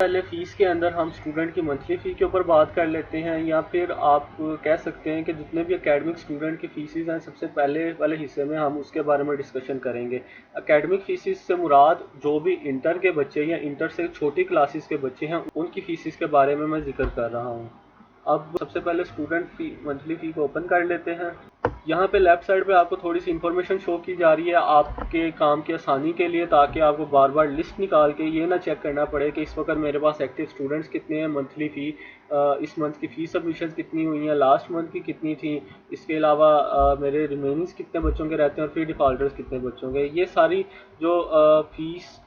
पहले फ़ीस के अंदर हम स्टूडेंट की मंथली फ़ी के ऊपर बात कर लेते हैं, या फिर आप कह सकते हैं कि जितने भी एकेडमिक स्टूडेंट की फ़ीसेस हैं सबसे पहले वाले हिस्से में हम उसके बारे में डिस्कशन करेंगे। एकेडमिक फ़ीसेस से मुराद जो भी इंटर के बच्चे या इंटर से छोटी क्लासेस के बच्चे हैं उनकी फ़ीसेस के बारे में मैं ज़िक्र कर रहा हूँ। अब सबसे पहले स्टूडेंट फ़ी मंथली फ़ी को ओपन कर लेते हैं। यहाँ पे लेफ्ट साइड पे आपको थोड़ी सी इन्फॉर्मेशन शो की जा रही है आपके काम की आसानी के लिए, ताकि आपको बार बार लिस्ट निकाल के ये ना चेक करना पड़े कि इस वक्त मेरे पास एक्टिव स्टूडेंट्स कितने हैं, मंथली फ़ी इस मंथ की फ़ी सबमिशन कितनी हुई हैं, लास्ट मंथ की कितनी थी, इसके अलावा मेरे रिमेनिंग्स कितने बच्चों के रहते हैं और फिर डिफ़ॉल्टर्स कितने बच्चों के। ये सारी जो फ़ीस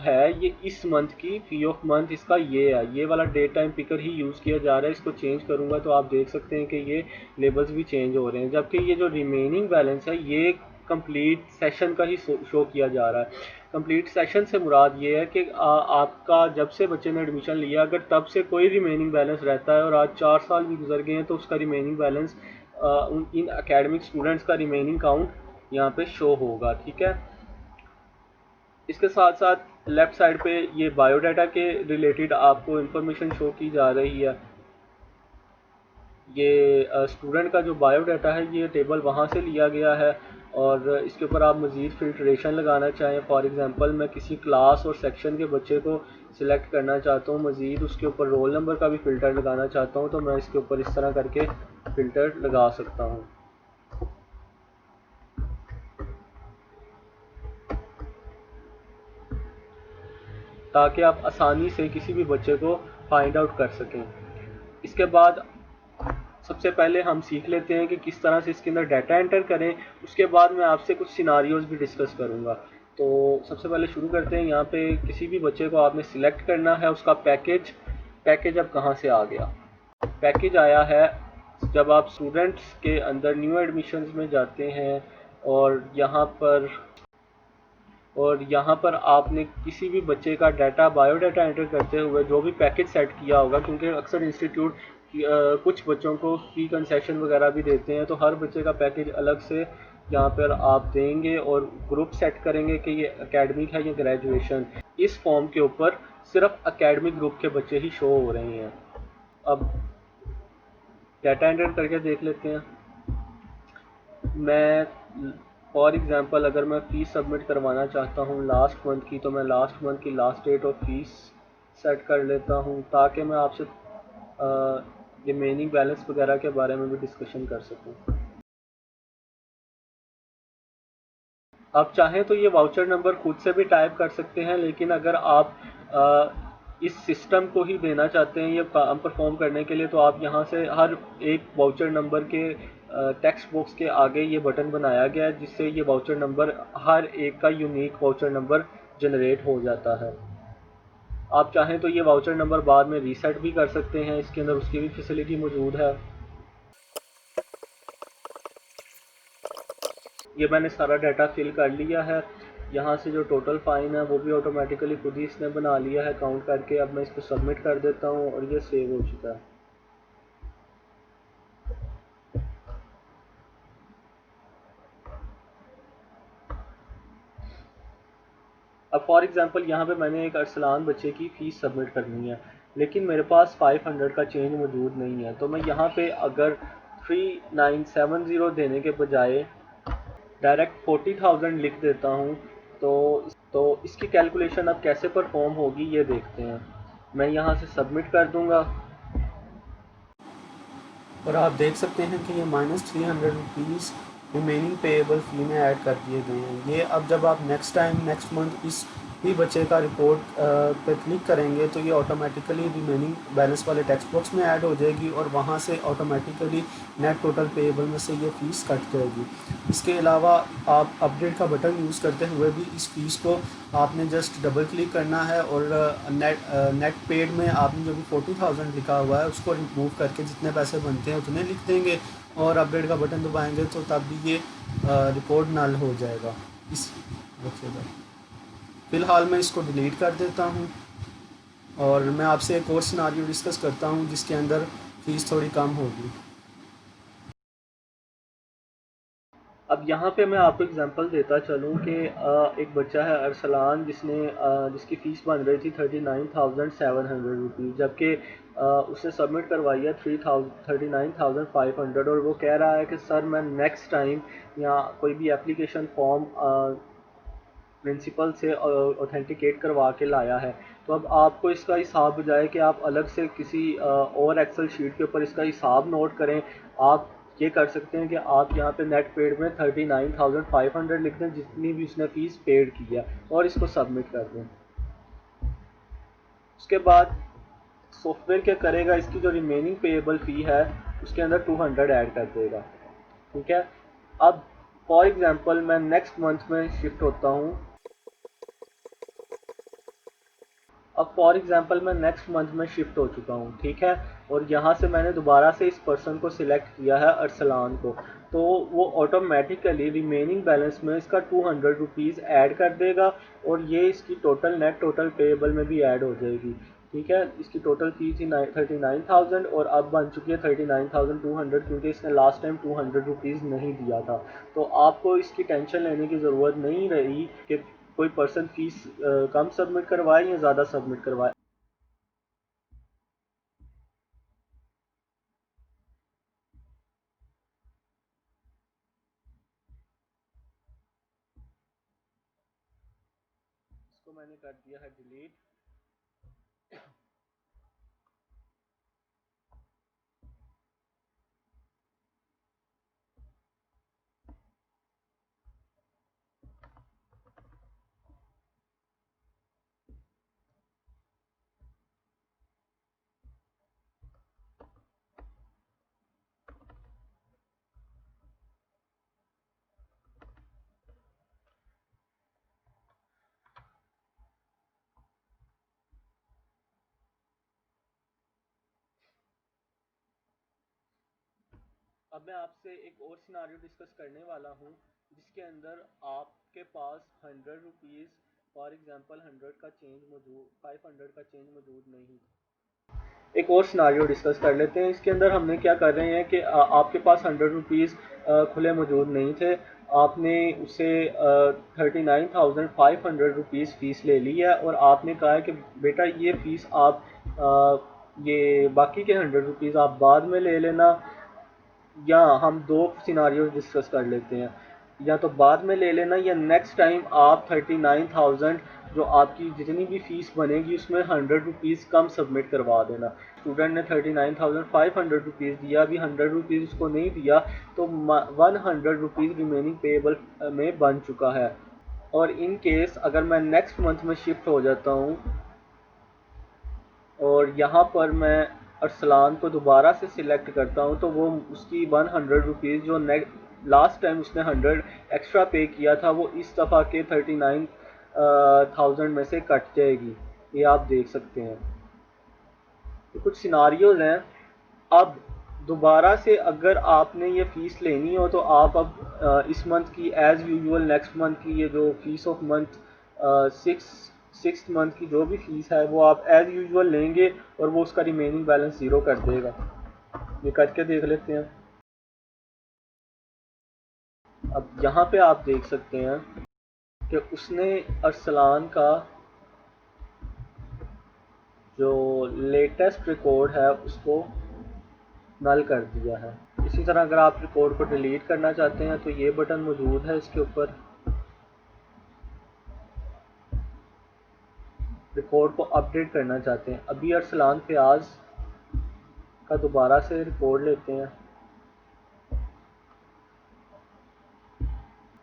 है ये इस मंथ की फ़ी ऑफ मंथ इसका ये है, ये वाला डेट टाइम पिकर ही यूज़ किया जा रहा है। इसको चेंज करूँगा तो आप देख सकते हैं कि ये लेबल्स भी चेंज हो रहे हैं, जबकि ये जो रिमेनिंग बैलेंस है ये कंप्लीट सेशन का ही शो किया जा रहा है। कंप्लीट सेशन से मुराद ये है कि आपका जब से बच्चे ने एडमिशन लिया अगर तब से कोई रिमेनिंग बैलेंस रहता है और आज 4 साल भी गुजर गए हैं तो उसका रिमेनिंग बैलेंस इन एकेडमिक स्टूडेंट्स का रिमेनिंग काउंट यहाँ पे शो होगा। ठीक है, इसके साथ साथ लेफ़्ट साइड पे ये बायोडाटा के रिलेटेड आपको इन्फॉर्मेशन शो की जा रही है। ये स्टूडेंट का जो बायोडाटा है ये टेबल वहाँ से लिया गया है, और इसके ऊपर आप मज़ीद फ़िल्ट्रेशन लगाना चाहें, फॉर एग्ज़ाम्पल मैं किसी क्लास और सेक्शन के बच्चे को सिलेक्ट करना चाहता हूँ, मज़ीद उसके ऊपर रोल नंबर का भी फ़िल्टर लगाना चाहता हूँ, तो मैं इसके ऊपर इस तरह करके फ़िल्टर लगा सकता हूँ, ताकि आप आसानी से किसी भी बच्चे को फाइंड आउट कर सकें। इसके बाद सबसे पहले हम सीख लेते हैं कि किस तरह से इसके अंदर डाटा एंटर करें, उसके बाद मैं आपसे कुछ सिनारियोज भी डिस्कस करूंगा। तो सबसे पहले शुरू करते हैं। यहाँ पे किसी भी बच्चे को आपने सिलेक्ट करना है, उसका पैकेज अब कहाँ से आ गया। पैकेज आया है जब आप स्टूडेंट्स के अंदर न्यू एडमिशन्स में जाते हैं, और यहाँ पर आपने किसी भी बच्चे का डाटा बायोडाटा एंटर करते हुए जो भी पैकेज सेट किया होगा, क्योंकि अक्सर इंस्टीट्यूट कुछ बच्चों को फ्री कंसेशन वगैरह भी देते हैं, तो हर बच्चे का पैकेज अलग से यहाँ पर आप देंगे और ग्रुप सेट करेंगे कि ये एकेडमिक है या ग्रेजुएशन। इस फॉर्म के ऊपर सिर्फ एकेडमिक ग्रुप के बच्चे ही शो हो रहे हैं। अब डाटा एंटर करके देख लेते हैं। मैं फॉर एग्ज़ाम्पल अगर मैं फ़ीस सबमिट करवाना चाहता हूँ लास्ट मंथ की, तो मैं लास्ट मंथ की last date of fees set कर लेता हूँ, ताकि मैं आपसे रिमेनिंग बैलेंस वगैरह के बारे में भी डिस्कशन कर सकूँ। आप चाहें तो ये वाउचर नंबर खुद से भी टाइप कर सकते हैं, लेकिन अगर आप इस सिस्टम को ही देना चाहते हैं ये काम परफॉर्म करने के लिए, तो आप यहाँ से हर एक वाउचर नंबर के टेक्स्ट बॉक्स के आगे ये बटन बनाया गया है, जिससे ये वाउचर नंबर हर एक का यूनिक वाउचर नंबर जनरेट हो जाता है। आप चाहें तो ये वाउचर नंबर बाद में रीसेट भी कर सकते हैं, इसके अंदर उसकी भी फैसिलिटी मौजूद है। ये मैंने सारा डाटा फिल कर लिया है। यहाँ से जो टोटल फ़ाइन है वो भी ऑटोमेटिकली खुद ही इसने बना लिया है काउंट करके। अब मैं इसको सबमिट कर देता हूँ और ये सेव हो चुका है। अब फॉर एग्ज़ाम्पल यहाँ पे मैंने एक अरसलान बच्चे की फ़ीस सबमिट करनी है, लेकिन मेरे पास 500 का चेंज मौजूद नहीं है, तो मैं यहाँ पे अगर 3970 देने के बजाय डायरेक्ट 40,000 लिख देता हूँ, तो इसकी कैलकुलेशन अब कैसे परफॉर्म होगी ये देखते हैं। मैं यहाँ से सबमिट कर दूँगा और आप देख सकते हैं कि ये -300 रुपीज़ रिमेनिंग पेएबल फ़ी में ऐड कर दिए गए हैं। ये अब जब आप नेक्स्ट मंथ इस ही बच्चे का रिपोर्ट पर क्लिक करेंगे तो ये ऑटोमेटिकली रिमेनिंग बैलेंस वाले टेक्स्ट बॉक्स में ऐड हो जाएगी और वहाँ से ऑटोमेटिकली नेट टोटल पेएबल में से ये फ़ीस कट जाएगी। इसके अलावा आप अपडेट का बटन यूज़ करते हुए भी इस फ़ीस को आपने जस्ट डबल क्लिक करना है और नेट पेड में आपने जो भी 40,000 लिखा हुआ है उसको रिमूव करके जितने पैसे बनते हैं उतने लिख देंगे और अपडेट का बटन दबाएंगे तो तब भी ये रिपोर्ट नल हो जाएगा इस बच्चे का। फ़िलहाल मैं इसको डिलीट कर देता हूँ और मैं आपसे एक और सिनारियो डिस्कस करता हूँ जिसके अंदर फ़ीस थोड़ी कम होगी। अब अब यहाँ पे मैं आपको एग्जांपल देता चलूँ कि एक बच्चा है अरसलान जिसकी फ़ीस बन रही थी 39,700 रुपीज़, जबकि उसने सबमिट करवाई है 39,500, और वो कह रहा है कि सर मैं नेक्स्ट टाइम या कोई भी एप्लीकेशन फॉर्म प्रिंसिपल से ऑथेंटिकेट करवा के लाया है। तो अब आपको इसका हिसाब बजाय कि आप अलग से किसी और एक्सेल शीट के ऊपर इसका हिसाब नोट करें, आप ये कर सकते हैं कि आप यहाँ पे नेट पेड में 39,500 लिख दें, जितनी भी उसने फ़ीस पेड की है, और इसको सबमिट कर दें। उसके बाद सॉफ्टवेयर क्या करेगा, इसकी जो रिमेनिंग पेएबल फ़ी है उसके अंदर 200 ऐड कर देगा। ठीक है। अब फॉर एग्जांपल मैं नेक्स्ट मंथ में शिफ्ट होता हूँ। अब फॉर एग्जांपल मैं नेक्स्ट मंथ में शिफ्ट हो चुका हूँ, ठीक है, और यहाँ से मैंने दोबारा से इस पर्सन को सिलेक्ट किया है, अरसलान को, तो वो ऑटोमेटिकली रिमेनिंग बैलेंस में इसका 200 रुपीज़ ऐड कर देगा, और ये इसकी टोटल नेट टोटल पेएबल में भी ऐड हो जाएगी। ठीक है। इसकी टोटल फी थी 39,000 और अब बन चुकी है 39,200, क्योंकि इसने लास्ट टाइम 200 रुपीज़ नहीं दिया था। तो आपको इसकी टेंशन लेने की ज़रूरत नहीं रही कि कोई पर्सन फीस कम सबमिट करवाए या ज़्यादा सबमिट करवाए। इसको मैंने कर दिया है डिलीट। अब मैं आपसे एक और सिनारियो डिस्कस करने वाला हूँ, जिसके अंदर आपके पास 100 रुपीज़, फॉर एग्जांपल 100 का चेंज मौजूद, 500 का चेंज मौजूद नहीं। एक और सिनारियो डिस्कस कर लेते हैं। इसके अंदर हमने क्या कर रहे हैं कि आपके पास 100 रुपीज़ खुले मौजूद नहीं थे। आपने उसे 39,500 रुपीज़ फ़ीस ले ली है, और आपने कहा है कि बेटा ये फ़ीस आप ये बाकी के 100 रुपीज़ आप बाद में ले लेना, या हम दो सिनारियोज डिस्कस कर लेते हैं, या तो बाद में ले लेना, या नेक्स्ट टाइम आप 39,000 जो आपकी जितनी भी फ़ीस बनेगी उसमें 100 रुपीज़ कम सबमिट करवा देना। स्टूडेंट ने 39,500 रुपीज़ दिया, अभी 100 रुपीज़ उसको नहीं दिया, तो 100 रुपीज़ रिमेनिंग पेएबल में बन चुका है। और इन केस अगर मैं नेक्स्ट मंथ में शिफ्ट हो जाता हूँ और यहाँ पर मैं अरसलान को दोबारा से सिलेक्ट करता हूँ, तो वो उसकी 100 रुपीज़ जो लास्ट टाइम उसने 100 एक्स्ट्रा पे किया था, वो इस दफ़ा के 39,000 में से कट जाएगी। ये आप देख सकते हैं। तो कुछ सिनारियोज हैं। अब दोबारा से अगर आपने ये फ़ीस लेनी हो, तो आप अब इस मंथ की एज़ यूजुअल नेक्स्ट मंथ की ये जो fees of month six month की जो भी फ़ीस है वो आप एज़ यूजुअल लेंगे, और वो उसका रिमेनिंग बैलेंस ज़ीरो कर देगा। ये करके देख लेते हैं। अब यहाँ पे आप देख सकते हैं कि उसने अरसलान का जो लेटेस्ट रिकॉर्ड है उसको नल कर दिया है। इसी तरह अगर आप रिकॉर्ड को डिलीट करना चाहते हैं तो ये बटन मौजूद है इसके ऊपर। रिकॉर्ड को अपडेट करना चाहते हैं, अभी अरसलान फयाज का दोबारा से रिकॉर्ड लेते हैं।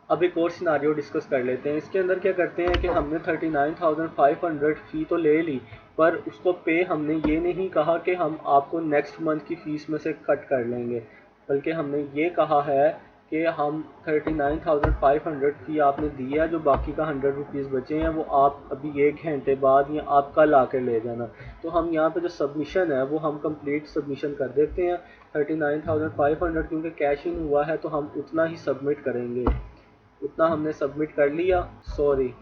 अब एक और सिनारियो डिस्कस कर लेते हैं। इसके अंदर क्या करते हैं कि हमने 39,500 फ़ी तो ले ली, पर उसको पे हमने ये नहीं कहा कि हम आपको नेक्स्ट मंथ की फ़ीस में से कट कर लेंगे, बल्कि हमने ये कहा है कि हम 39,500 फ़ी आपने दी है, जो बाकी का 100 रुपीज़ बचे हैं वो आप अभी 1 घंटे बाद या आप कल आकर ले जाना। तो हम यहाँ पे जो सबमिशन है वो हम कंप्लीट सबमिशन कर देते हैं। 39,500 क्योंकि कैश इन हुआ है तो हम उतना ही सबमिट करेंगे। उतना हमने सबमिट कर लिया। सॉरी,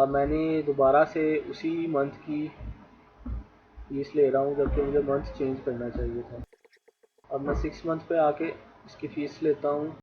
मैंने दोबारा से उसी मंथ की फीस ले रहा हूँ, जबकि मुझे मंथ चेंज करना चाहिए था। अब मैं 6 मंथ पे आके इसकी फ़ीस लेता हूँ।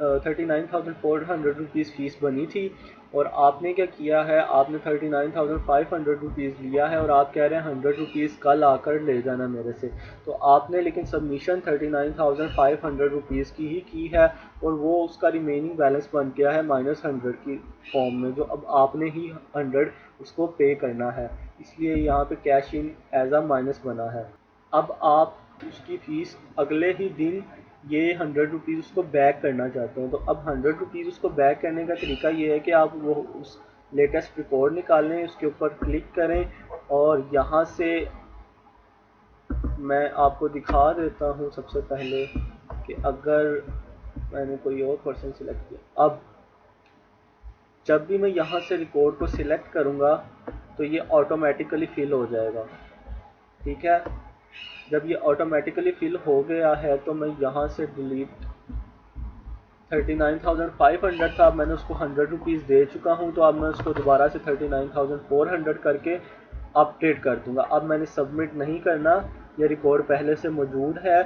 ₹39,400 फ़ीस बनी थी, और आपने क्या किया है, आपने ₹39,500 लिया है और आप कह रहे हैं ₹100 कल आकर ले जाना मेरे से। तो आपने लेकिन सबमिशन ₹39,500 की है, और वो उसका रिमेनिंग बैलेंस बन गया है -100 की फॉर्म में, जो अब आपने ही 100 उसको पे करना है, इसलिए यहाँ पे cash in as a minus बना है। अब आप उसकी फ़ीस अगले ही दिन ये ₹100 उसको बैक करना चाहते हैं, तो अब ₹100 उसको बैक करने का तरीका ये है कि आप वो उस लेटेस्ट रिकॉर्ड निकालें, उसके ऊपर क्लिक करें, और यहाँ से मैं आपको दिखा देता हूँ सबसे पहले कि अगर मैंने कोई और पर्सन सिलेक्ट किया, अब जब भी मैं यहाँ से रिकॉर्ड को सिलेक्ट करूँगा तो ये ऑटोमेटिकली फिल हो जाएगा। ठीक है, जब ये ऑटोमेटिकली फिल हो गया है तो मैं यहाँ से डिलीट 39,500 था, अब मैंने उसको ₹100 दे चुका हूँ, तो अब मैं उसको दोबारा से 39,400 करके अपडेट कर दूंगा। अब मैंने सबमिट नहीं करना, ये रिकॉर्ड पहले से मौजूद है,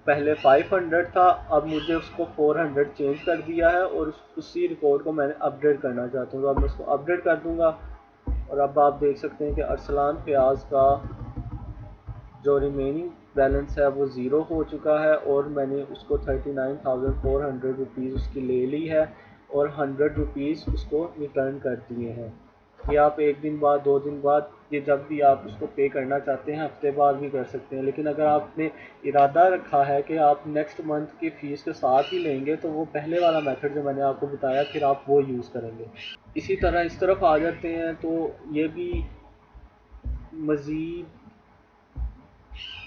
पहले 500 था, अब मुझे उसको 400 चेंज कर दिया है, और उसी रिकॉर्ड को मैंने अपडेट करना चाहता हूँ, तो अब मैं उसको अपडेट कर दूंगा। और अब आप देख सकते हैं कि अरसलान फयाज का जो रिमेनिंग बैलेंस है वो ज़ीरो हो चुका है, और मैंने उसको 39,400 रुपीज़ उसकी ले ली है, और ₹100 उसको रिटर्न कर दिए हैं। ये आप एक दिन बाद, 2 दिन बाद, ये जब भी आप उसको पे करना चाहते हैं हफ्ते बाद भी कर सकते हैं, लेकिन अगर आपने इरादा रखा है कि आप नेक्स्ट मंथ की फ़ीस के साथ ही लेंगे, तो वो पहले वाला मेथड जो मैंने आपको बताया फिर आप वो यूज़ करेंगे। इसी तरह इस तरफ आ जाते हैं, तो ये भी मज़ीद,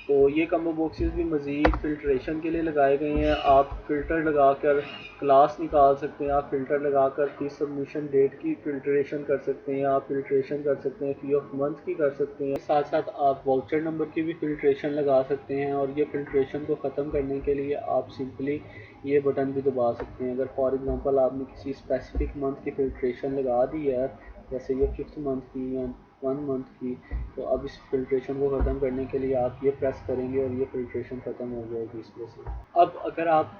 तो ये कम्बो बॉक्सेस भी मज़ीद फ़िल्ट्रेशन के लिए लगाए गए हैं। आप फ़िल्टर लगाकर क्लास निकाल सकते हैं, आप फ़िल्टर लगाकर फ़ीस सबमिशन डेट की फ़िल्ट्रेशन कर सकते हैं, आप फ़िल्ट्रेशन कर सकते हैं फ़ी ऑफ मंथ की कर सकते हैं, साथ साथ आप वाउचर नंबर की भी फ़िल्ट्रेशन लगा सकते हैं। और ये फ़िल्ट्रेशन को ख़त्म करने के लिए आप सिंपली ये बटन भी दबा सकते हैं। अगर फॉर एग्ज़ाम्पल आपने किसी स्पेसिफ़िक मंथ की फ़िल्ट्रेशन लगा दी है, जैसे ये 5th मंथ की या 1 मंथ की, तो अब इस फ़िल्ट्रेशन को ख़त्म करने के लिए आप ये प्रेस करेंगे और ये फ़िल्ट्रेशन ख़त्म हो जाएगी इस वजह से। अब अगर आप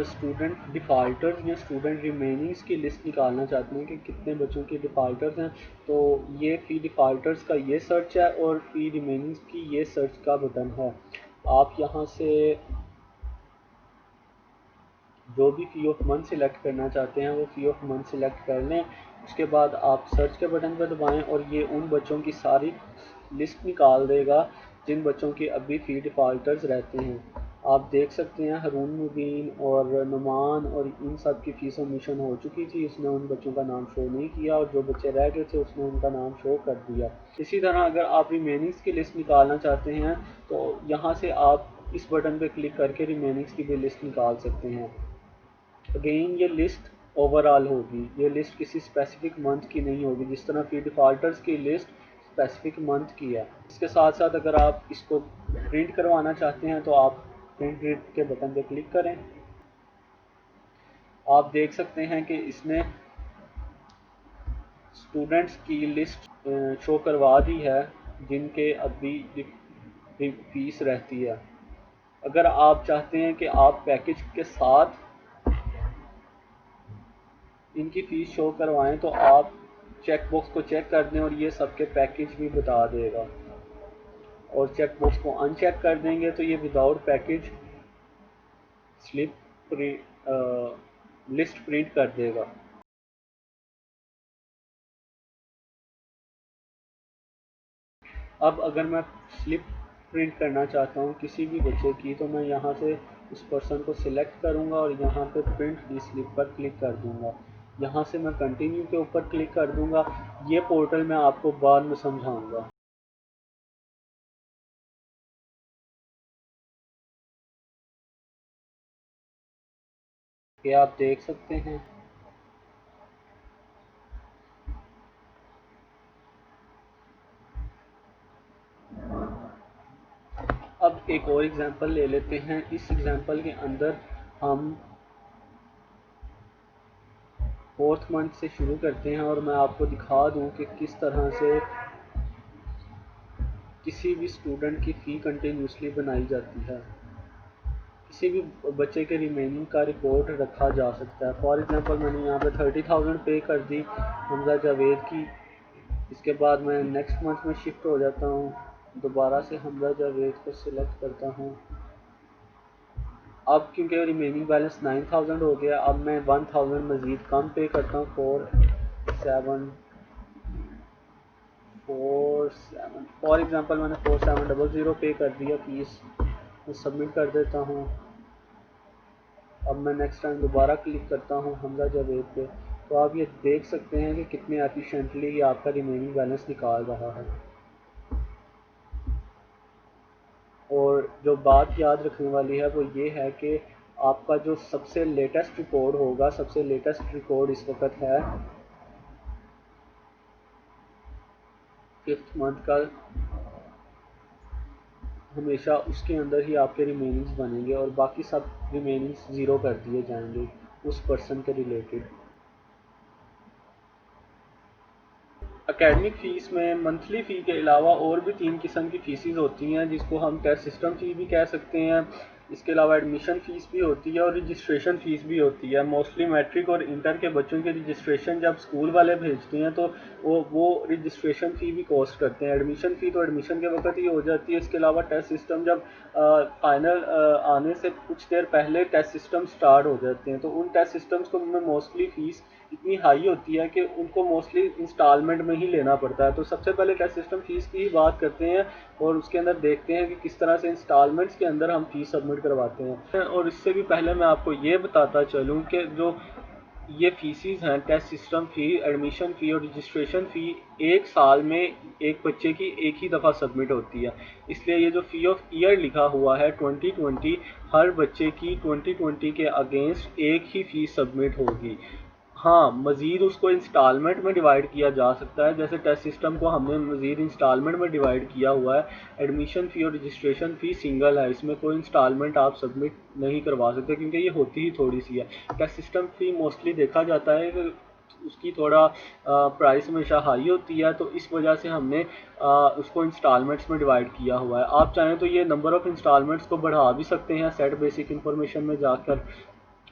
स्टूडेंट डिफ़ॉल्टर्स या स्टूडेंट रिमेनिंग्स की लिस्ट निकालना चाहते हैं कि कितने बच्चों के डिफ़ॉल्टर्स हैं, तो ये फ़ी डिफ़ॉल्टर्स का ये सर्च है, और फ़ी रिमेनिंग्स की ये सर्च का बटन है। आप यहाँ से जो भी फ़ी ऑफ मंथ सिलेक्ट करना चाहते हैं वो फ़ी ऑफ मंथ सिलेक्ट कर लें, उसके बाद आप सर्च के बटन पर दबाएं, और ये उन बच्चों की सारी लिस्ट निकाल देगा जिन बच्चों की अभी फ़ी डिफ़ॉल्टर्स रहते हैं। आप देख सकते हैं हारून मुबीन और नुमान और इन सब की फ़ीस सबमिशन हो चुकी थी, उसने उन बच्चों का नाम शो नहीं किया, और जो बच्चे रह गए थे उसने उनका नाम शो कर दिया। इसी तरह अगर आप रिमेनिंग्स की लिस्ट निकालना चाहते हैं तो यहाँ से आप इस बटन पर क्लिक करके रिमेनिंग्स की भी लिस्ट निकाल सकते हैं। अगेन ये लिस्ट ओवरऑल होगी, ये लिस्ट किसी स्पेसिफिक मंथ की नहीं होगी, जिस तरह फ़ी डिफ़ॉल्टर्स की लिस्ट स्पेसिफिक मंथ की है। इसके साथ साथ अगर आप इसको प्रिंट करवाना चाहते हैं तो आप प्रिंट के बटन पर क्लिक करें। आप देख सकते हैं कि इसने स्टूडेंट्स की लिस्ट शो करवा दी है जिनके अभी फीस रहती है। अगर आप चाहते हैं कि आप पैकेज के साथ इनकी फ़ीस शो करवाएं, तो आप चेक बॉक्स को चेक कर दें और ये सबके पैकेज भी बता देगा, और चेक बॉक्स को अनचेक कर देंगे तो ये without package slip list print कर देगा। अब अगर मैं स्लिप प्रिंट करना चाहता हूँ किसी भी बच्चे की, तो मैं यहाँ से उस पर्सन को सिलेक्ट करूँगा और यहाँ पे प्रिंट दी स्लिप पर क्लिक कर दूँगा। यहाँ से मैं कंटिन्यू के ऊपर क्लिक कर दूँगा। ये पोर्टल मैं आपको बाद में समझाऊँगा। ये आप देख सकते हैं। अब एक और एग्जांपल ले लेते हैं। इस एग्जांपल के अंदर हम 4th मंथ से शुरू करते हैं, और मैं आपको दिखा दूं कि किस तरह से किसी भी स्टूडेंट की फ़ी कंटिन्यूसली बनाई जाती है। किसी भी बच्चे के रिमेनिंग का रिपोर्ट रखा जा सकता है। फॉर एग्जांपल मैंने यहाँ पे 30,000 पे कर दी हमजा जावेद की। इसके बाद मैं नेक्स्ट मंथ में शिफ्ट हो जाता हूँ, दोबारा से हमजा जावेद को सिलेक्ट करता हूँ। अब क्योंकि रिमेनिंग बैलेंस 9,000 हो गया, अब मैं 1,000 मज़ीद कम पे करता हूँ। 4747 फॉर एग्जांपल मैंने 4700 पे कर दिया फीस, मैं सबमिट कर देता हूँ। अब मैं नेक्स्ट टाइम दोबारा क्लिक करता हूँ हमजा जावेद पे, तो आप ये देख सकते हैं कि कितने एफिशिएंटली ये आपका रिमेनिंग बैलेंस निकाल रहा है। और जो बात याद रखने वाली है वो ये है कि आपका जो सबसे लेटेस्ट रिकॉर्ड होगा, सबसे लेटेस्ट रिकॉर्ड इस वक्त है 5th मंथ का, हमेशा उसके अंदर ही आपके रिमेनिंग्स बनेंगे और बाकी सब रिमेनिंग्स ज़ीरो कर दिए जाएंगे उस पर्सन के रिलेटेड। एकेडमिक फ़ीस में मंथली फ़ी के अलावा और भी 3 किस्म की फ़ीसेस होती हैं, जिसको हम टेस्ट सिस्टम फ़ी भी कह सकते हैं। इसके अलावा एडमिशन फ़ीस भी होती है और रजिस्ट्रेशन फ़ीस भी होती है। मोस्टली मैट्रिक और इंटर के बच्चों के रजिस्ट्रेशन जब स्कूल वाले भेजते हैं तो वो रजिस्ट्रेशन फ़ी भी कॉस्ट करते हैं। एडमिशन फ़ी तो एडमिशन के वक्त ही हो जाती है। इसके अलावा टेस्ट सिस्टम जब फाइनल आने से कुछ देर पहले टेस्ट सिस्टम स्टार्ट हो जाते हैं, तो उन टेस्ट सिस्टम्स को में मोस्टली फ़ीस इतनी हाई होती है कि उनको मोस्टली इंस्टॉलमेंट में ही लेना पड़ता है। तो सबसे पहले टेस्ट सिस्टम फ़ीस की ही बात करते हैं और उसके अंदर देखते हैं कि किस तरह से इंस्टॉलमेंट्स के अंदर हम फ़ीस सबमिट करवाते हैं। और इससे भी पहले मैं आपको ये बताता चलूँ कि जो ये फीसिस हैं, टेस्ट सिस्टम फ़ी, एडमिशन फ़ी और रजिस्ट्रेशन फ़ी, एक साल में एक बच्चे की एक ही दफ़ा सबमिट होती है। इसलिए ये जो फ़ी ऑफ ईयर लिखा हुआ है 2020, हर बच्चे की 2020 के अगेंस्ट एक ही फ़ीस सबमिट होगी। हाँ, मज़ीद उसको इंस्टॉलमेंट में डिवाइड किया जा सकता है, जैसे टेस्ट सिस्टम को हमने मज़ीद इंस्टॉलमेंट में डिवाइड किया हुआ है। एडमिशन फ़ी और रजिस्ट्रेशन फ़ी सिंगल है, इसमें कोई इंस्टॉलमेंट आप सबमिट नहीं करवा सकते क्योंकि ये होती ही थोड़ी सी है। टेस्ट सिस्टम फ़ी मोस्टली देखा जाता है कि उसकी थोड़ा प्राइस हमेशा हाई होती है, तो इस वजह से हमने उसको इंस्टॉलमेंट्स में डिवाइड किया हुआ है। आप चाहें तो ये नंबर ऑफ़ इंस्टॉलमेंट्स को बढ़ा भी सकते हैं सेट बेसिक इन्फॉर्मेशन में जाकर,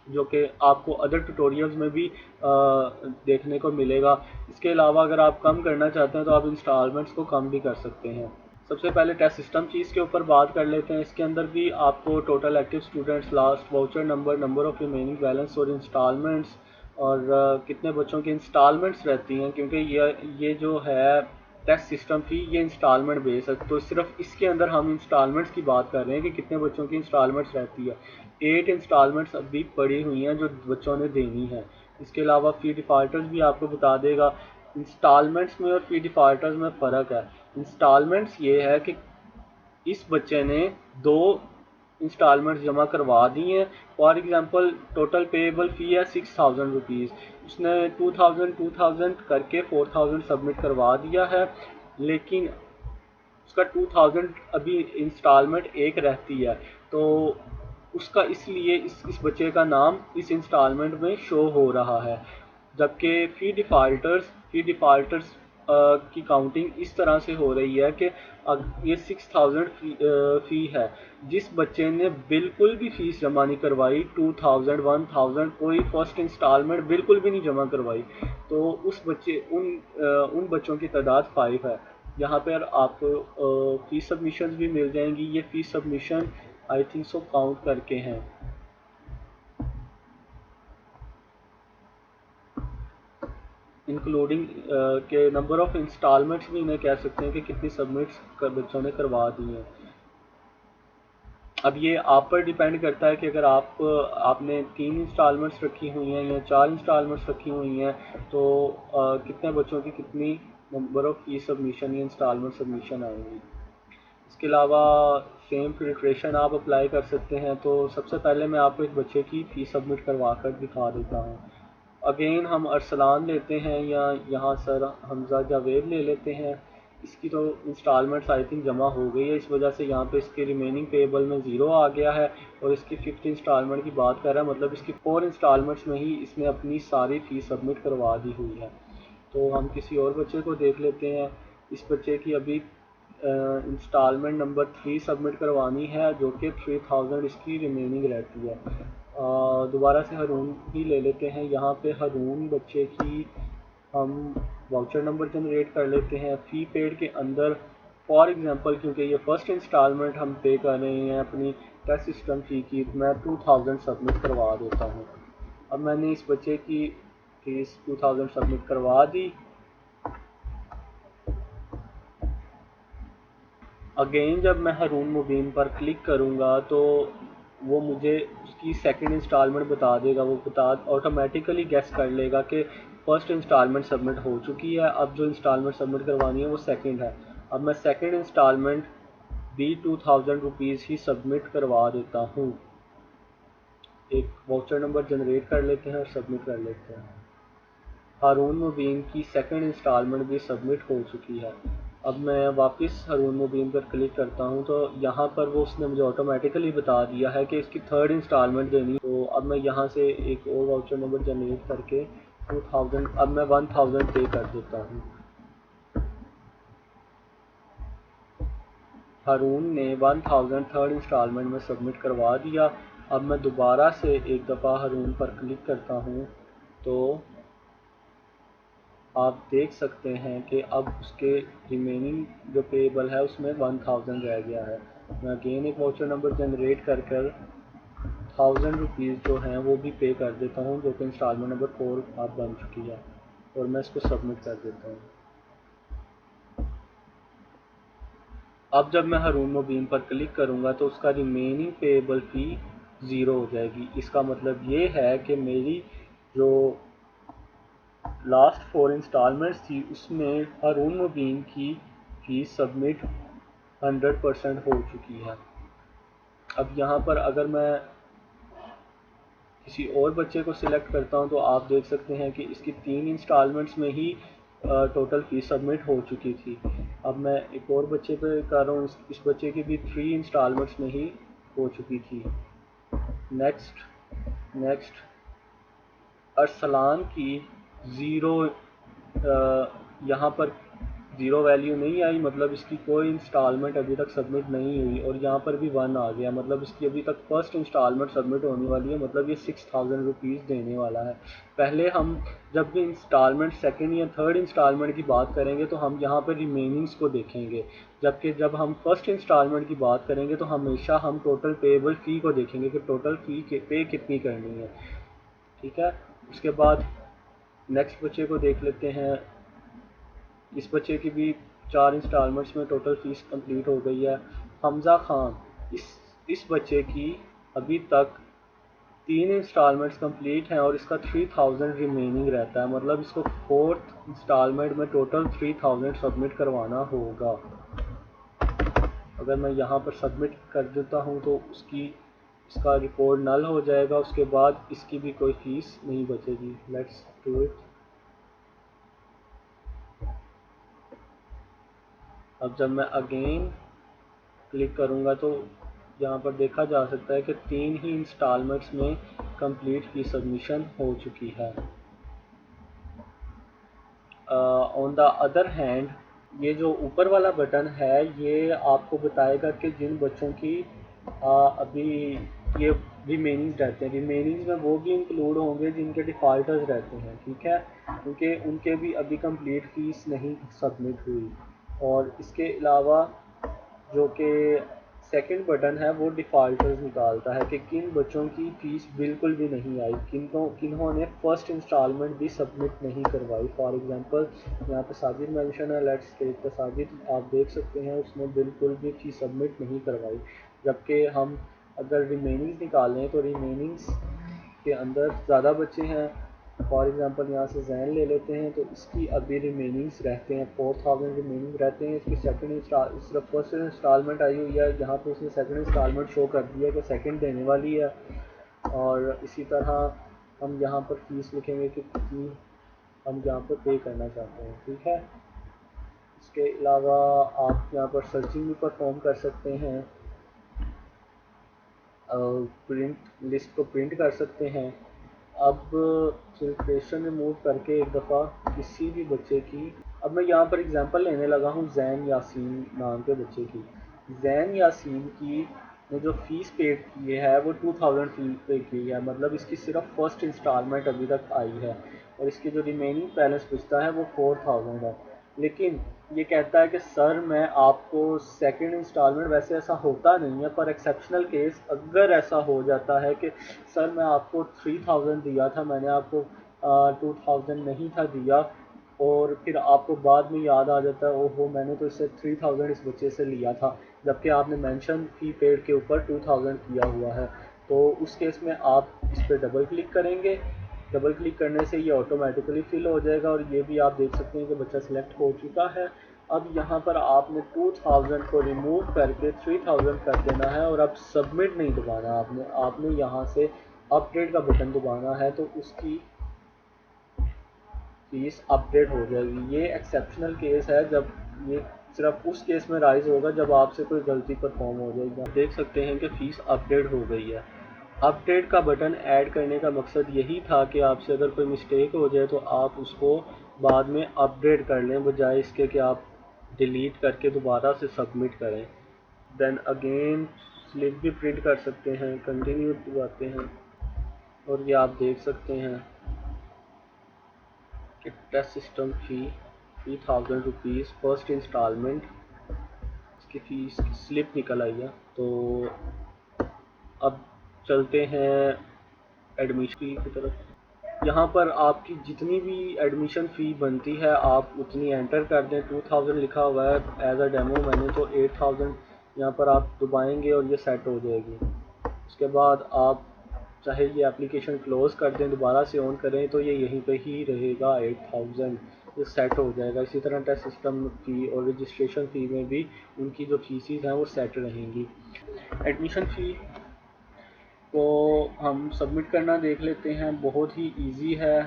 जो कि आपको अदर ट्यूटोरियल्स में भी देखने को मिलेगा। इसके अलावा अगर आप कम करना चाहते हैं तो आप इंस्टॉलमेंट्स को कम भी कर सकते हैं। सबसे पहले टेस्ट सिस्टम फीस के ऊपर बात कर लेते हैं। इसके अंदर भी आपको total active students, last voucher number, number of remaining balance और इंस्टॉलमेंट्स और कितने बच्चों की इंस्टॉलमेंट्स रहती हैं, क्योंकि ये जो है टेस्ट सिस्टम फ़ी ये इंस्टॉलमेंट बेस है, तो सिर्फ इसके अंदर हम इंस्टॉलमेंट्स की बात कर रहे हैं कि कितने बच्चों की इंस्टॉलमेंट्स रहती है। 8 इंस्टॉलमेंट्स अभी पड़ी हुई हैं जो बच्चों ने देनी है। इसके अलावा फ़ी डिफ़ॉल्टर्स भी आपको बता देगा। इंस्टॉलमेंट्स में और फ़ी डिफ़ॉल्टर्स में फ़र्क है। इंस्टॉलमेंट्स ये है कि इस बच्चे ने 2 इंस्टॉलमेंट्स जमा करवा दी हैं। फॉर एग्जांपल टोटल पेएबल फ़ी है 6,000 रुपीज़, उसने 2,000 करके 4,000 सबमिट करवा दिया है, लेकिन उसका 2,000 अभी इंस्टॉलमेंट एक रहती है, तो उसका इसलिए इस बच्चे का नाम इस इंस्टॉलमेंट में शो हो रहा है। जबकि फ़ी डिफ़ॉल्टर्स की काउंटिंग इस तरह से हो रही है कि ये 6,000 फ़ी है। जिस बच्चे ने बिल्कुल भी फ़ीस जमा नहीं करवाई, 2,000 1,000 कोई फर्स्ट इंस्टॉलमेंट बिल्कुल भी नहीं जमा करवाई, तो उन बच्चों की तादाद 5 है। यहाँ पर आपको फ़ीस सबमिशन भी मिल जाएंगी। ये fees submission I think so count करके हैं, इंक्लूडिंग के नंबर ऑफ़ इंस्टॉलमेंट्स भी इन्हें कह सकते हैं कि कितनी सबमिट्स बच्चों ने करवा दी हैं। अब ये आप पर डिपेंड करता है कि अगर आपने 3 इंस्टॉलमेंट्स रखी हुई हैं या 4 इंस्टॉलमेंट्स रखी हुई हैं, तो कितने बच्चों की कितनी नंबर ऑफ़ फ़ी सबमिशन या इंस्टॉलमेंट सबमिशन आएंगी। इसके अलावा सेम फिल्ट्रेशन आप अप्लाई कर सकते हैं। तो सबसे पहले मैं आपको एक बच्चे की फ़ीस सबमिट करवा कर दिखा देता हूँ। अगेन हम अरसलान लेते हैं या यहाँ सर हमजा जावेद ले लेते हैं। इसकी तो इंस्टॉलमेंट्स आई थिंक जमा हो गई है, इस वजह से यहाँ पे इसके रिमेनिंग पेएबल में 0 आ गया है और इसकी 5th इंस्टॉलमेंट की बात कर रहा है, मतलब इसकी 4 इंस्टॉलमेंट्स में ही इसने अपनी सारी फ़ीस सबमिट करवा दी हुई है। तो हम किसी और बच्चे को देख लेते हैं। इस बच्चे की अभी इंस्टॉलमेंट नंबर 3 सबमिट करवानी है, जो कि 3000 इसकी रिमेनिंग रहती है। दोबारा से रून ही ले लेते हैं। यहाँ पे रून बच्चे की हम वाउचर नंबर जनरेट कर लेते हैं। फ़ी पेड के अंदर फॉर एग्जांपल, क्योंकि ये फर्स्ट इंस्टॉलमेंट हम पे कर रहे हैं अपनी टेस्ट सिस्टम फ़ी की, मैं 2000 सबमिट करवा देता हूँ। अब मैंने इस बच्चे की फीस 2000 सबमिट करवा दी। अगेन जब मैं रून मुबीन पर क्लिक करूँगा तो वो मुझे उसकी सेकंड इंस्टॉलमेंट बता देगा। वो ऑटोमेटिकली गेस कर लेगा कि फ़र्स्ट इंस्टॉलमेंट सबमिट हो चुकी है, अब जो इंस्टॉलमेंट सबमिट करवानी है वो सेकंड है। अब मैं सेकंड इंस्टॉलमेंट भी 2000 रुपीज़ ही सबमिट करवा देता हूँ। एक वाउचर नंबर जनरेट कर लेते हैं और सबमिट कर लेते हैं। हारून मुबीन की सेकंड इंस्टॉलमेंट भी सबमिट हो चुकी है। अब मैं वापस हारून मुबीन पर क्लिक करता हूं तो यहाँ पर वो उसने मुझे ऑटोमेटिकली बता दिया है कि इसकी थर्ड इंस्टॉलमेंट देनी है। तो अब मैं यहाँ से एक और वाउचर नंबर जनरेट करके 2000, अब मैं 1000 पे कर देता हूँ। हारून ने 1000 थर्ड इंस्टॉलमेंट में सबमिट करवा दिया। अब मैं दोबारा से एक दफ़ा हारून पर क्लिक करता हूँ तो आप देख सकते हैं कि अब उसके रिमेनिंग जो पेबल है उसमें 1000 रह गया है। मैं अगेन एक वाउचर नंबर जनरेट कर 1000 रुपीज़ जो हैं वो भी पे कर देता हूँ, जो कि इंस्टॉलमेंट नंबर 4 अब बन चुकी है, और मैं इसको सबमिट कर देता हूँ। अब जब मैं हारून मुबीन पर क्लिक करूँगा तो उसका रिमेनिंग पेबल फ़ी 0 हो जाएगी। इसका मतलब ये है कि मेरी जो लास्ट 4 इंस्टॉलमेंट्स थी उसमें हारून मुबीन की फ़ीस सबमिट 100% हो चुकी है। अब यहाँ पर अगर मैं किसी और बच्चे को सिलेक्ट करता हूँ तो आप देख सकते हैं कि इसकी 3 इंस्टॉलमेंट्स में ही टोटल फ़ीस सबमिट हो चुकी थी। अब मैं एक और बच्चे पे कर रहा हूँ, इस बच्चे की भी 3 इंस्टॉलमेंट्स में ही हो चुकी थी। नेक्स्ट अरसलान की ज़ीरो, यहाँ पर ज़ीरो वैल्यू नहीं आई, मतलब इसकी कोई इंस्टॉलमेंट अभी तक सबमिट नहीं हुई, और यहाँ पर भी 1 आ गया, मतलब इसकी अभी तक फर्स्ट इंस्टॉलमेंट सबमिट होने वाली है, मतलब ये 6000 रुपीज़ देने वाला है। पहले हम जब भी इंस्टॉलमेंट सेकंड या थर्ड इंस्टॉलमेंट की बात करेंगे तो हम यहाँ पर रिमेनिंग्स को देखेंगे, जबकि जब हम फर्स्ट इंस्टॉलमेंट की बात करेंगे तो हमेशा हम टोटल पेएबल फ़ी को देखेंगे कि टोटल फ़ी पे कितनी करनी है। ठीक है, उसके बाद नेक्स्ट बच्चे को देख लेते हैं। इस बच्चे की भी 4 इंस्टॉलमेंट्स में टोटल फ़ीस कंप्लीट हो गई है। हमज़ा खान, इस बच्चे की अभी तक 3 इंस्टॉलमेंट्स कंप्लीट हैं और इसका 3000 रिमेनिंग रहता है, मतलब इसको फोर्थ इंस्टॉलमेंट में टोटल 3000 सबमिट करवाना होगा। अगर मैं यहाँ पर सबमिट कर देता हूँ तो इसका रिकॉर्ड नल हो जाएगा, उसके बाद इसकी भी कोई फ़ीस नहीं बचेगी। Let's do it. अब जब मैं अगेन क्लिक करूँगा तो यहाँ पर देखा जा सकता है कि 3 ही इंस्टॉलमेंट्स में कंप्लीट की सबमिशन हो चुकी है। ऑन द अदर हैंड, ये जो ऊपर वाला बटन है ये आपको बताएगा कि जिन बच्चों की अभी ये रिमेनिंग्स रहते हैं, रिमेनिंग्स में वो भी इंक्लूड होंगे जिनके डिफ़ॉल्टर्स रहते हैं। ठीक है, क्योंकि उनके भी अभी कंप्लीट फ़ीस नहीं सबमिट हुई। और इसके अलावा जो कि सेकंड बटन है वो डिफ़ॉल्टर्स निकालता है कि किन बच्चों की फ़ीस बिल्कुल भी नहीं आई, किन्होंने फ़र्स्ट इंस्टॉलमेंट भी सबमिट नहीं करवाई। फॉर एग्जांपल यहाँ पे साजिद मेंशन है, लेट्स टेक द साजिद, आप देख सकते हैं उसने बिल्कुल भी फ़ीस सबमिट नहीं करवाई। जबकि हम अगर रिमेनिंग्स निकालें तो रिमेनिंग्स के अंदर ज़्यादा बच्चे हैं। फॉर एग्जांपल यहाँ से जैन ले लेते हैं तो इसकी अभी रिमेनिंग्स रहते हैं 4000 रिमेनिंग रहते हैं। इसकी सिर्फ फर्स्ट इंस्टॉलमेंट आई हुई है, यहाँ पे उसने सेकंड इंस्टॉलमेंट शो कर दिया कि सेकंड देने वाली है। और इसी तरह हम यहाँ पर फीस लिखेंगे कि कितनी हम यहाँ पर पे करना चाहते हैं। ठीक है, इसके अलावा आप यहाँ पर सर्चिंग भी परफॉर्म कर सकते हैं, प्रिंट लिस्ट को प्रिंट कर सकते हैं। अब फिल्ट्रेशन रिमूव करके एक दफ़ा किसी भी बच्चे की, अब मैं यहाँ पर एग्जांपल लेने लगा हूँ जैन यासीन नाम के बच्चे की। जैन यासीन की ने जो फीस पेड की है वो 2000 फी पे की है, मतलब इसकी सिर्फ फर्स्ट इंस्टॉलमेंट अभी तक आई है और इसकी जो रिमेनिंग बैलेंस बचता है वो 4000 है। लेकिन ये कहता है कि सर मैं आपको सेकंड इंस्टॉलमेंट, वैसे ऐसा होता नहीं है पर एक्सेप्शनल केस अगर ऐसा हो जाता है कि सर मैं आपको 3000 दिया था, मैंने आपको 2000 नहीं था दिया, और फिर आपको बाद में याद आ जाता है ओहो मैंने तो इससे 3000 इस बच्चे से लिया था, जबकि आपने मेंशन फी पेड के ऊपर 2000 किया हुआ है। तो उस केस में आप इस पर डबल क्लिक करेंगे। डबल क्लिक करने से ये ऑटोमेटिकली फिल हो जाएगा और ये भी आप देख सकते हैं कि बच्चा सिलेक्ट हो चुका है। अब यहाँ पर आपने 2000 को रिमूव करके 3000 कर देना है और अब सबमिट नहीं दबाना, आपने यहाँ से अपडेट का बटन दबाना है, तो उसकी फीस अपडेट हो जाएगी। ये एक्सेप्शनल केस है, जब ये सिर्फ उस केस में राइज होगा जब आपसे कोई गलती परफॉर्म हो जाएगी। आप देख सकते हैं कि फ़ीस अपडेट हो गई है। अपडेट का बटन ऐड करने का मकसद यही था कि आपसे अगर कोई मिस्टेक हो जाए तो आप उसको बाद में अपडेट कर लें, बजाय इसके कि आप डिलीट करके दोबारा से सबमिट करें। देन अगेन स्लिप भी प्रिंट कर सकते हैं, कंटिन्यू दबाते हैं और ये आप देख सकते हैं कि टेस्ट सिस्टम फी 3000 रुपीज़ फर्स्ट इंस्टॉलमेंट, इसकी फ़ीस की स्लिप निकल आई है। तो अब चलते हैं एडमिशन फ़ी की तरफ। यहाँ पर आपकी जितनी भी एडमिशन फ़ी बनती है आप उतनी एंटर कर दें। 2000 लिखा हुआ है एज अ डेमो, मैंने तो 8000 यहाँ पर आप दबाएंगे और ये सेट हो जाएगी। उसके बाद आप चाहे ये एप्लीकेशन क्लोज़ कर दें दोबारा से ऑन करें तो ये यहीं पे ही रहेगा 8000, ये सेट हो जाएगा। इसी तरह टेस्ट सिस्टम फ़ी और रजिस्ट्रेशन फ़ी में भी उनकी जो फीसिस हैं वो सेट रहेंगी। एडमिशन फ़ी को हम सबमिट करना देख लेते हैं, बहुत ही इजी है।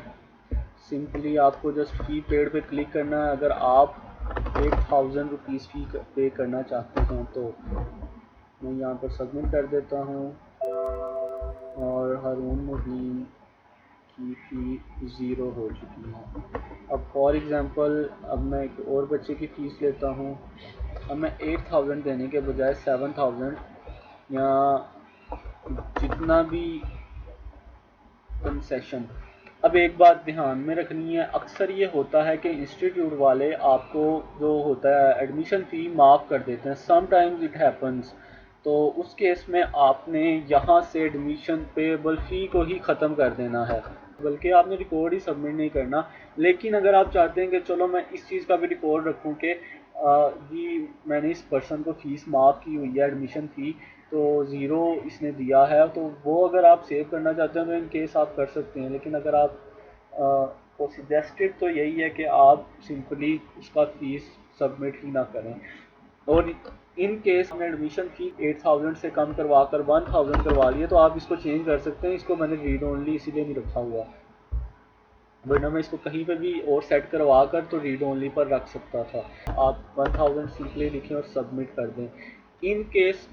सिंपली आपको जस्ट फ़ी पेड पे क्लिक करना है। अगर आप 8000 रुपीज़ फ़ी पे करना चाहते हैं तो मैं यहाँ पर सबमिट कर देता हूँ और हारून मुबीन की फ़ी ज़ीरो हो चुकी है। अब फॉर एग्ज़ाम्पल अब मैं एक और बच्चे की फ़ीस लेता हूँ। अब मैं 8000 देने के बजाय 7000 या जितना भी कंसेशन। अब एक बात ध्यान में रखनी है, अक्सर ये होता है कि इंस्टीट्यूट वाले आपको जो होता है एडमिशन फ़ी माफ़ कर देते हैं, समटाइम्स इट हैपन्स। तो उस केस में आपने यहाँ से एडमिशन पेएबल फ़ी को ही ख़त्म कर देना है, बल्कि आपने रिकॉर्ड ही सबमिट नहीं करना। लेकिन अगर आप चाहते हैं कि चलो मैं इस चीज़ का भी रिकॉर्ड रखूँ कि जी मैंने इस पर्सन को फ़ीस माफ़ की हुई है एडमिशन फ़ी, तो ज़ीरो इसने दिया है, तो वो अगर आप सेव करना चाहते हैं तो इन केस आप कर सकते हैं। लेकिन अगर आप को सजेस्टेड तो यही है कि आप सिंपली उसका फ़ीस सबमिट ही ना करें। और इन केस में एडमिशन फ़ी 8000 से कम करवा कर 1000 करवा लिए तो आप इसको चेंज कर सकते हैं। इसको मैंने रीड ओनली इसीलिए नहीं रखा हुआ, वरना मैं इसको कहीं पे भी और सेट करवा कर तो रीड ओनली पर रख सकता था। आप 1000 सिंपली लिखें और सबमिट कर दें। इन केस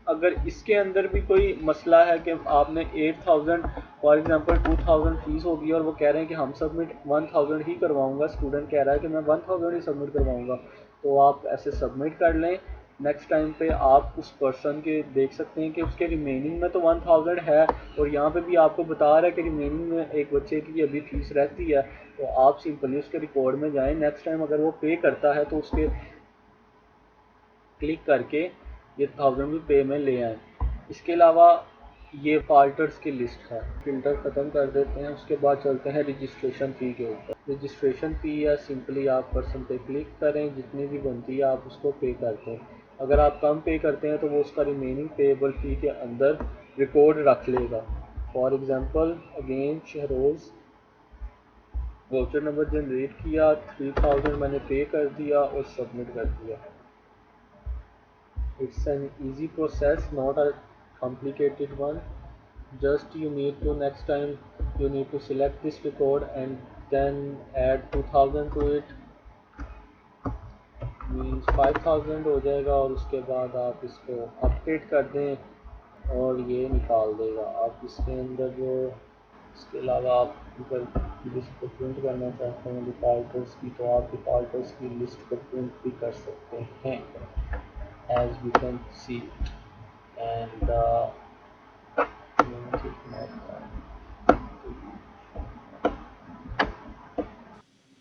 अगर इसके अंदर भी कोई मसला है कि आपने 8000 फॉर एग्जांपल 2000 फीस होगी और वो कह रहे हैं कि हम सबमिट 1000 ही करवाऊंगा, स्टूडेंट कह रहा है कि मैं 1000 ही सबमिट करवाऊंगा, तो आप ऐसे सबमिट कर लें। नेक्स्ट टाइम पे आप उस पर्सन के देख सकते हैं कि उसके रिमेनिंग में तो 1000 है और यहाँ पे भी आपको बता रहा है कि रिमेनिंग में एक बच्चे की अभी फीस रहती है, तो आप सिंपली उसके रिकॉर्ड में जाएं। नेक्स्ट टाइम अगर वो पे करता है तो उसके क्लिक करके ये 1000 भी पे में ले आएँ। इसके अलावा ये फाल्टर्स की लिस्ट है, फ़िल्टर ख़त्म कर देते हैं। उसके बाद चलते हैं रजिस्ट्रेशन फ़ी के ऊपर। रजिस्ट्रेशन फ़ी या सिंपली आप पर्सन पे क्लिक करें, जितनी भी बनती है आप उसको पे करते हैं। अगर आप कम पे करते हैं तो वो उसका रिमेनिंग पेएबल फ़ी के अंदर रिकॉर्ड रख लेगा। For example again Shahroz voucher number generate किया, 3000 मैंने पे कर दिया और सबमिट कर दिया। It's an easy process, not a complicated one. Just you need to next time you need to select this record and then add 2000 to it, means 5000 हो जाएगा और उसके बाद आप इसको अपडेट कर दें और ये निकाल देगा। आप इसके अंदर जो इसके अलावा आप अगर लिस्ट को प्रिंट करना चाहते हैं डिफ़ॉल्टर्स की, तो आप डिफ़ॉल्टर्स की लिस्ट को प्रिंट भी कर सकते हैं, as we can see. And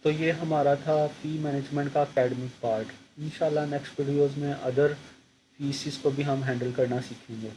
तो ये हमारा था फ़ी मैनेजमेंट का एकेडमिक पार्ट। इंशाल्लाह नेक्स्ट वीडियोज़ में अदर फीसिस को भी हम हैंडल करना सीखेंगे।